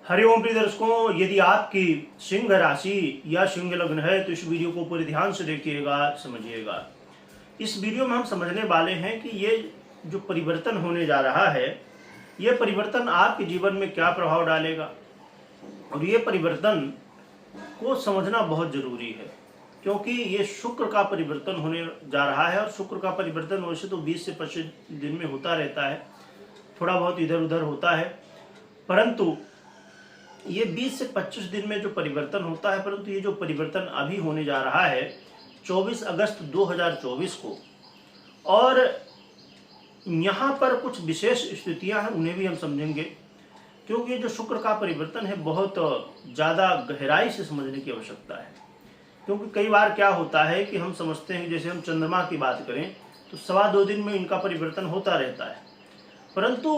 हरिओम प्रिय दर्शकों, यदि आपकी सिंह राशि या सिंह लग्न है तो इस वीडियो को पूरे ध्यान से देखिएगा, समझिएगा। इस वीडियो में हम समझने वाले हैं कि ये जो परिवर्तन होने जा रहा है, ये परिवर्तन आपके जीवन में क्या प्रभाव डालेगा, और ये परिवर्तन को समझना बहुत जरूरी है क्योंकि ये शुक्र का परिवर्तन होने जा रहा है। और शुक्र का परिवर्तन वैसे तो 20 से 25 दिन में होता रहता है, थोड़ा बहुत इधर उधर होता है, परंतु ये 20 से 25 दिन में जो परिवर्तन होता है, परंतु ये जो परिवर्तन अभी होने जा रहा है 24 अगस्त 2024 को, और यहाँ पर कुछ विशेष स्थितियां हैं, उन्हें भी हम समझेंगे क्योंकि ये जो शुक्र का परिवर्तन है बहुत ज़्यादा गहराई से समझने की आवश्यकता है। क्योंकि कई बार क्या होता है कि हम समझते हैं, जैसे हम चंद्रमा की बात करें तो 2.25 दिन में इनका परिवर्तन होता रहता है, परंतु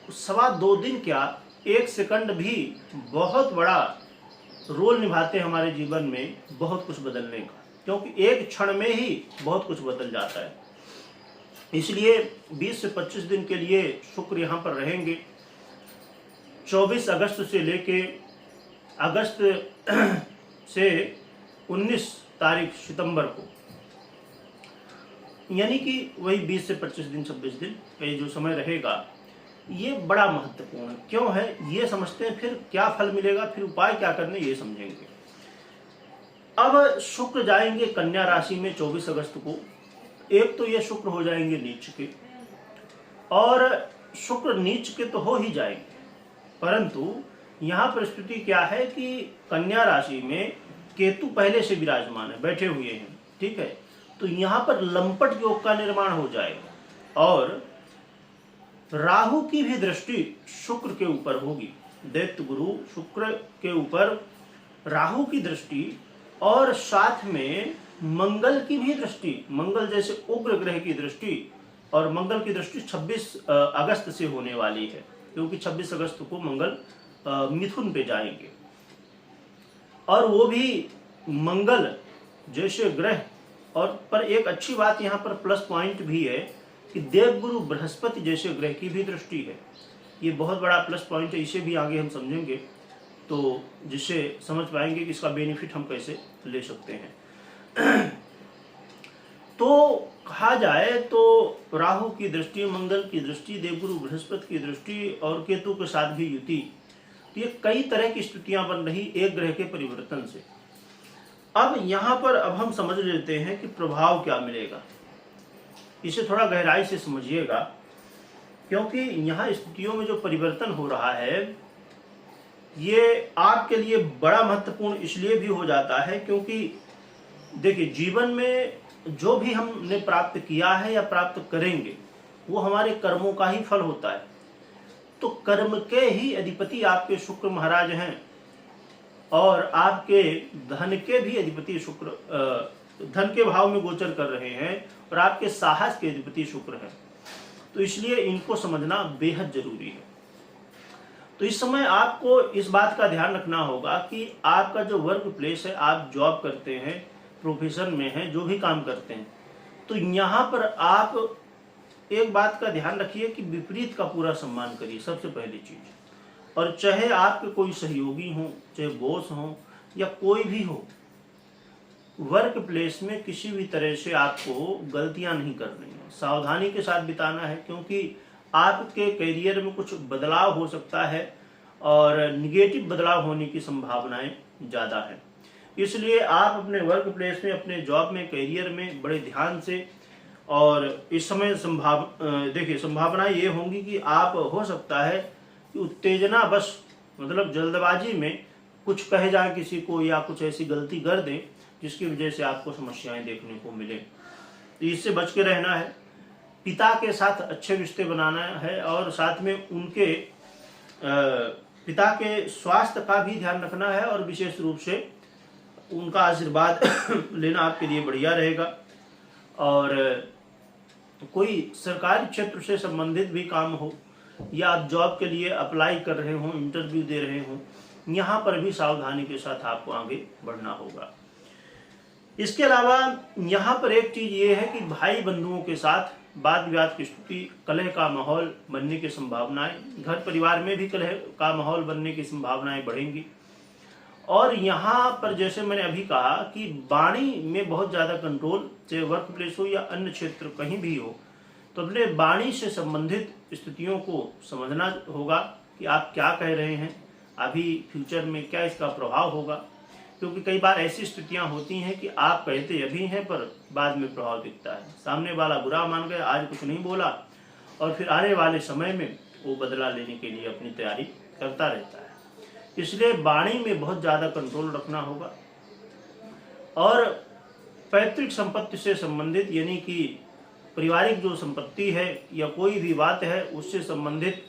2.25 दिन क्या, 1 सेकंड भी बहुत बड़ा रोल निभाते हैं हमारे जीवन में बहुत कुछ बदलने का, क्योंकि एक क्षण में ही बहुत कुछ बदल जाता है। इसलिए 20 से 25 दिन के लिए शुक्र यहाँ पर रहेंगे, 24 अगस्त से लेके अगस्त से 19 तारीख सितंबर को, यानी कि वही 20 से 25 दिन 26 दिन का ये जो समय रहेगा, ये बड़ा महत्वपूर्ण क्यों है ये समझते हैं, फिर क्या फल मिलेगा, फिर उपाय क्या करने ये समझेंगे। अब शुक्र जाएंगे कन्या राशि में 24 अगस्त को। एक तो ये शुक्र हो जाएंगे नीच के, और शुक्र नीच के तो हो ही जाएंगे, परंतु यहाँ पर स्थिति क्या है कि कन्या राशि में केतु पहले से विराजमान है, बैठे हुए हैं, ठीक है। तो यहाँ पर लंपट योग का निर्माण हो जाएगा, और राहु की भी दृष्टि शुक्र के ऊपर होगी। दैत्य गुरु शुक्र के ऊपर राहु की दृष्टि, और साथ में मंगल की भी दृष्टि, मंगल जैसे उग्र ग्रह की दृष्टि, और मंगल की दृष्टि 26 अगस्त से होने वाली है, क्योंकि 26 अगस्त को मंगल मिथुन पे जाएंगे। और वो भी मंगल जैसे ग्रह, और पर एक अच्छी बात यहाँ पर प्लस पॉइंट भी है कि देवगुरु बृहस्पति जैसे ग्रह की भी दृष्टि है। ये बहुत बड़ा प्लस पॉइंट है, इसे भी आगे हम समझेंगे तो जिससे समझ पाएंगे कि इसका बेनिफिट हम कैसे ले सकते हैं। तो कहा जाए तो राहु की दृष्टि, मंगल की दृष्टि, देवगुरु बृहस्पति की दृष्टि और केतु के साथ भी युति, तो ये कई तरह की स्थितियां बन रही एक ग्रह के परिवर्तन से। अब यहाँ पर हम समझ लेते हैं कि प्रभाव क्या मिलेगा, इसे थोड़ा गहराई से समझिएगा, क्योंकि यहाँ स्थितियों में जो परिवर्तन हो रहा है ये आपके लिए बड़ा महत्वपूर्ण इसलिए भी हो जाता है क्योंकि देखिए, जीवन में जो भी हमने प्राप्त किया है या प्राप्त करेंगे वो हमारे कर्मों का ही फल होता है। तो कर्म के ही अधिपति आपके शुक्र महाराज हैं, और आपके धन के भी अधिपति शुक्र धन के भाव में गोचर कर रहे हैं, और आपके साहस के अधिपति शुक्र हैं। तो इसलिए इनको समझना बेहद जरूरी है। तो इस समय आपको इस बात का ध्यान रखना होगा कि आपका जो वर्क प्लेस है, आप जॉब करते हैं, प्रोफेशन में हैं, जो भी काम करते हैं, तो यहाँ पर आप एक बात का ध्यान रखिए कि विपरीत का पूरा सम्मान करिए, सबसे पहली चीज। और चाहे आपके कोई सहयोगी हो, चाहे बॉस हो या कोई भी हो, वर्क प्लेस में किसी भी तरह से आपको गलतियां नहीं करनी है, सावधानी के साथ बिताना है, क्योंकि आपके करियर में कुछ बदलाव हो सकता है और निगेटिव बदलाव होने की संभावनाएं ज़्यादा है। इसलिए आप अपने वर्क प्लेस में, अपने जॉब में, करियर में बड़े ध्यान से, और इस समय देखिए संभावना ये होंगी कि आप हो सकता है कि उत्तेजना बस, मतलब जल्दबाजी में कुछ कह जाए किसी को या कुछ ऐसी गलती कर दें जिसकी वजह से आपको समस्याएं देखने को मिले। तो इससे बच के रहना है। पिता के साथ अच्छे रिश्ते बनाना है, और साथ में उनके पिता के स्वास्थ्य का भी ध्यान रखना है, और विशेष रूप से उनका आशीर्वाद लेना आपके लिए बढ़िया रहेगा। और कोई सरकारी क्षेत्र से संबंधित भी काम हो, या आप जॉब के लिए अप्लाई कर रहे हो, इंटरव्यू दे रहे हो, यहाँ पर भी सावधानी के साथ आपको आगे बढ़ना होगा। इसके अलावा यहाँ पर एक चीज ये है कि भाई बंधुओं के साथ वाद विवाद की स्थिति, कलह का माहौल बनने की संभावनाएं, घर परिवार में भी कलह का माहौल बनने की संभावनाएं बढ़ेंगी। और यहाँ पर जैसे मैंने अभी कहा कि वाणी में बहुत ज़्यादा कंट्रोल, चाहे वर्क प्लेस हो या अन्य क्षेत्र कहीं भी हो, तो अपने वाणी से संबंधित स्थितियों को समझना होगा कि आप क्या कह रहे हैं, अभी फ्यूचर में क्या इसका प्रभाव होगा। क्योंकि कई बार ऐसी स्थितियां होती हैं कि आप कहते अभी हैं पर बाद में प्रभाव दिखता है, सामने वाला बुरा मान गया, आज कुछ नहीं बोला, और फिर आने वाले समय में वो बदला लेने के लिए अपनी तैयारी करता रहता है। इसलिए वाणी में बहुत ज़्यादा कंट्रोल रखना होगा। और पैतृक संपत्ति से संबंधित, यानी कि पारिवारिक जो संपत्ति है या कोई भी बात है उससे संबंधित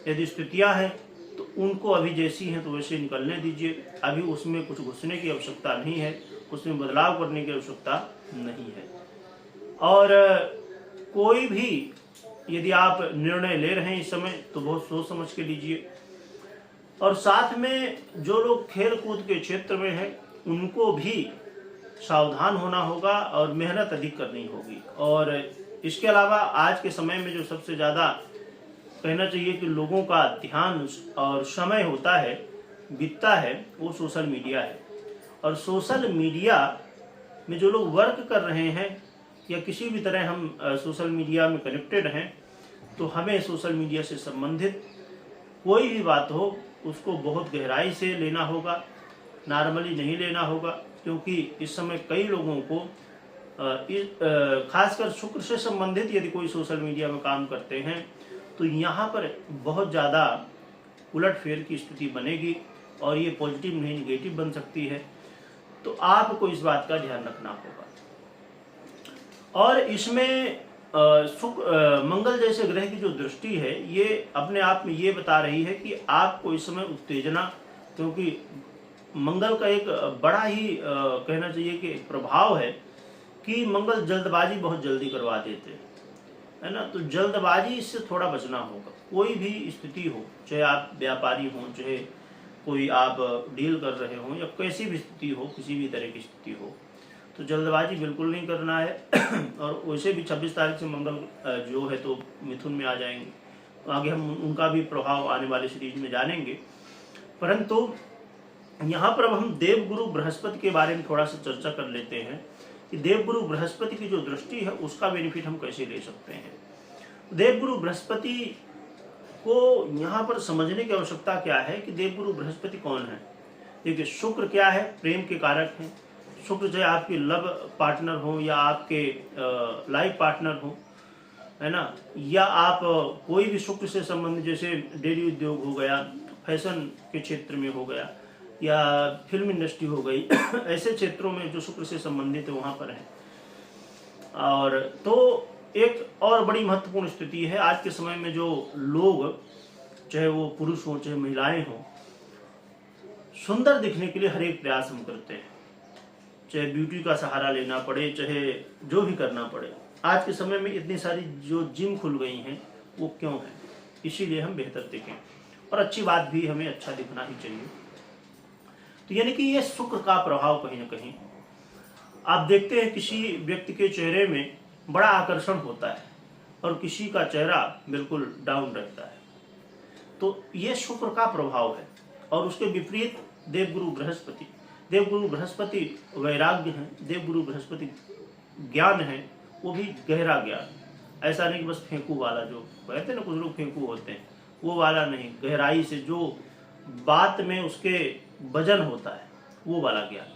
यदि स्थितियां हैं तो उनको अभी जैसी हैं तो वैसे निकलने दीजिए। अभी उसमें कुछ घुसने की आवश्यकता नहीं है, उसमें बदलाव करने की आवश्यकता नहीं है। और कोई भी यदि आप निर्णय ले रहे हैं इस समय तो बहुत सोच समझ के लीजिए। और साथ में जो लोग खेल कूद के क्षेत्र में हैं उनको भी सावधान होना होगा और मेहनत अधिक करनी होगी। और इसके अलावा आज के समय में जो सबसे ज़्यादा कहना चाहिए कि लोगों का ध्यान और समय होता है, बीतता है, वो सोशल मीडिया है। और सोशल मीडिया में जो लोग वर्क कर रहे हैं या किसी भी तरह हम सोशल मीडिया में कनेक्टेड हैं, तो हमें सोशल मीडिया से संबंधित कोई भी बात हो उसको बहुत गहराई से लेना होगा, नॉर्मली नहीं लेना होगा। क्योंकि इस समय कई लोगों को खासकर शुक्र से संबंधित यदि कोई सोशल मीडिया में काम करते हैं तो यहाँ पर बहुत ज़्यादा उलटफेर की स्थिति बनेगी और ये पॉजिटिव नहीं नेगेटिव बन सकती है। तो आपको इस बात का ध्यान रखना होगा। और इसमें मंगल जैसे ग्रह की जो दृष्टि है ये अपने आप में ये बता रही है कि आपको इस समय उत्तेजना, क्योंकि मंगल का एक बड़ा ही कहना चाहिए कि प्रभाव है कि मंगल जल्दबाजी बहुत जल्दी करवा देते हैं, है ना। तो जल्दबाजी से थोड़ा बचना होगा। कोई भी स्थिति हो, चाहे आप व्यापारी हों, चाहे कोई आप डील कर रहे हों या कैसी भी स्थिति हो, किसी भी तरह की स्थिति हो, तो जल्दबाजी बिल्कुल नहीं करना है। और वैसे भी 26 तारीख से मंगल जो है तो मिथुन में आ जाएंगे, तो आगे हम उनका भी प्रभाव आने वाले सीरीज में जानेंगे। परंतु यहाँ पर अब हम देवगुरु बृहस्पति के बारे में थोड़ा सा चर्चा कर लेते हैं कि देवगुरु बृहस्पति की जो दृष्टि है उसका बेनिफिट हम कैसे ले सकते हैं। देवगुरु बृहस्पति को यहाँ पर समझने की आवश्यकता क्या है कि देवगुरु बृहस्पति कौन है। देखिए, शुक्र क्या है, प्रेम के कारक हैं। शुक्र चाहे आपके लव पार्टनर हो या आपके लाइफ पार्टनर हो, है ना, या आप कोई भी शुक्र से संबंधित जैसे डेयरी उद्योग हो गया, फैशन के क्षेत्र में हो गया या फिल्म इंडस्ट्री हो गई, ऐसे क्षेत्रों में जो शुक्र से संबंधित है वहाँ पर है। और तो एक और बड़ी महत्वपूर्ण स्थिति है आज के समय में, जो लोग चाहे वो पुरुष हो चाहे महिलाएं हों, सुंदर दिखने के लिए हर एक प्रयास हम करते हैं, चाहे ब्यूटी का सहारा लेना पड़े, चाहे जो भी करना पड़े। आज के समय में इतनी सारी जो जिम खुल गई हैं वो क्यों है, इसीलिए हम बेहतर दिखें। और अच्छी बात भी, हमें अच्छा दिखना ही चाहिए। तो यानी कि ये शुक्र का प्रभाव कहीं ना कहीं आप देखते हैं किसी व्यक्ति के चेहरे में बड़ा आकर्षण होता है और किसी का चेहरा बिल्कुल डाउन रहता है, तो ये शुक्र का प्रभाव है। और उसके विपरीत देवगुरु बृहस्पति, देवगुरु बृहस्पति वैराग्य है, देवगुरु बृहस्पति ज्ञान है, वो भी गहरा ज्ञान। ऐसा नहीं कि बस फेंकू वाला, जो कहते हैं ना कुछ लोग फेंकू होते हैं, वो वाला नहीं, गहराई से जो बात में उसके वजन होता है वो वाला ज्ञान।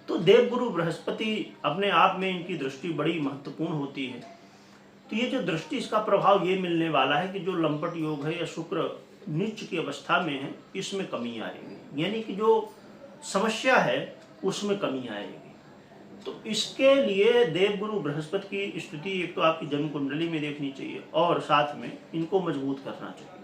तो देवगुरु बृहस्पति अपने आप में इनकी दृष्टि बड़ी महत्वपूर्ण होती है। तो ये जो दृष्टि, इसका प्रभाव ये मिलने वाला है कि जो लंपट योग है या शुक्र नीच की अवस्था में है, इसमें कमी आएगी, यानी कि जो समस्या है उसमें कमी आएगी। तो इसके लिए देवगुरु बृहस्पति की स्थिति एक तो आपकी जन्म कुंडली में देखनी चाहिए और साथ में इनको मजबूत करना चाहिए,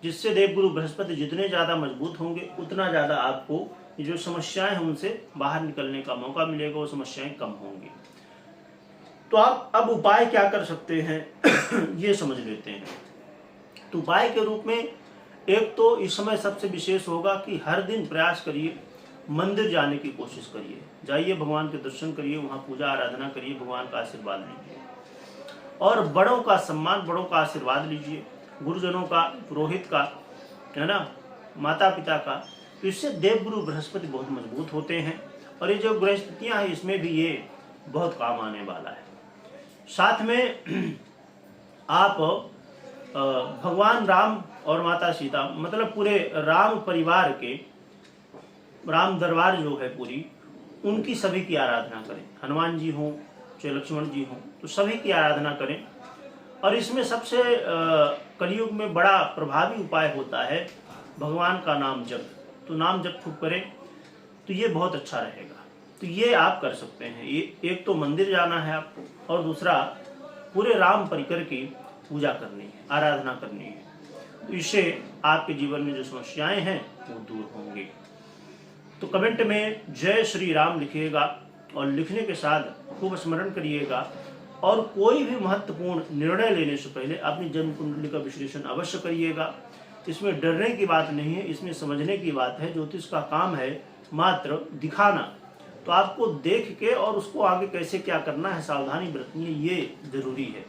जिससे देवगुरु बृहस्पति जितने ज़्यादा मजबूत होंगे उतना ज़्यादा आपको जो समस्याएं हैं उनसे बाहर निकलने का मौका मिलेगा, वो समस्याएं कम होंगी। तो आप अब उपाय क्या कर सकते हैं ये समझ लेते हैं। तो उपाय के रूप में एक तो इस समय सबसे विशेष होगा कि हर दिन प्रयास करिए मंदिर जाने की कोशिश करिए, जाइए भगवान के दर्शन करिए, वहाँ पूजा आराधना करिए, भगवान का आशीर्वाद लीजिए और बड़ों का सम्मान, बड़ों का आशीर्वाद लीजिए, गुरुजनों का, पुरोहित का, है ना, माता पिता का। तो इससे देवगुरु बृहस्पति बहुत मजबूत होते हैं और ये जो गृहस्थितियाँ हैं इसमें भी ये बहुत काम आने वाला है। साथ में आप भगवान राम और माता सीता, मतलब पूरे राम परिवार के, राम दरबार जो है पूरी, उनकी सभी की आराधना करें। हनुमान जी हों चाहे लक्ष्मण जी हों, तो सभी की आराधना करें। और इसमें सबसे कलयुग में बड़ा प्रभावी उपाय होता है भगवान का नाम जप। तो नाम जप खूब करें तो ये बहुत अच्छा रहेगा। तो ये आप कर सकते हैं। ये एक तो मंदिर जाना है आपको और दूसरा पूरे राम परिकर की पूजा करनी है, आराधना करनी है। तो इससे आपके जीवन में जो समस्याएं हैं वो दूर होंगी। तो कमेंट में जय श्री राम लिखिएगा और लिखने के साथ खूब स्मरण करिएगा। और कोई भी महत्वपूर्ण निर्णय लेने से पहले अपनी जन्म कुंडली का विश्लेषण अवश्य करिएगा। इसमें डरने की बात नहीं है, इसमें समझने की बात है। ज्योतिष का काम है मात्र दिखाना, तो आपको देख के और उसको आगे कैसे क्या करना है, सावधानी बरतनी है, ये जरूरी है।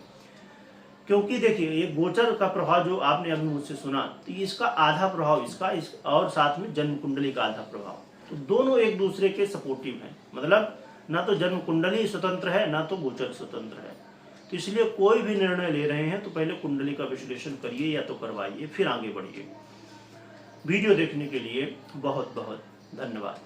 क्योंकि देखिए ये गोचर का प्रभाव जो आपने अभी मुझसे सुना, तो इसका आधा प्रभाव इसका और साथ में जन्म कुंडली का आधा प्रभाव, तो दोनों एक दूसरे के सपोर्टिव हैं। मतलब ना तो जन्म कुंडली स्वतंत्र है ना तो गोचर स्वतंत्र है। तो इसलिए कोई भी निर्णय ले रहे हैं तो पहले कुंडली का विश्लेषण करिए या तो करवाइए, फिर आगे बढ़िए। वीडियो देखने के लिए बहुत बहुत धन्यवाद।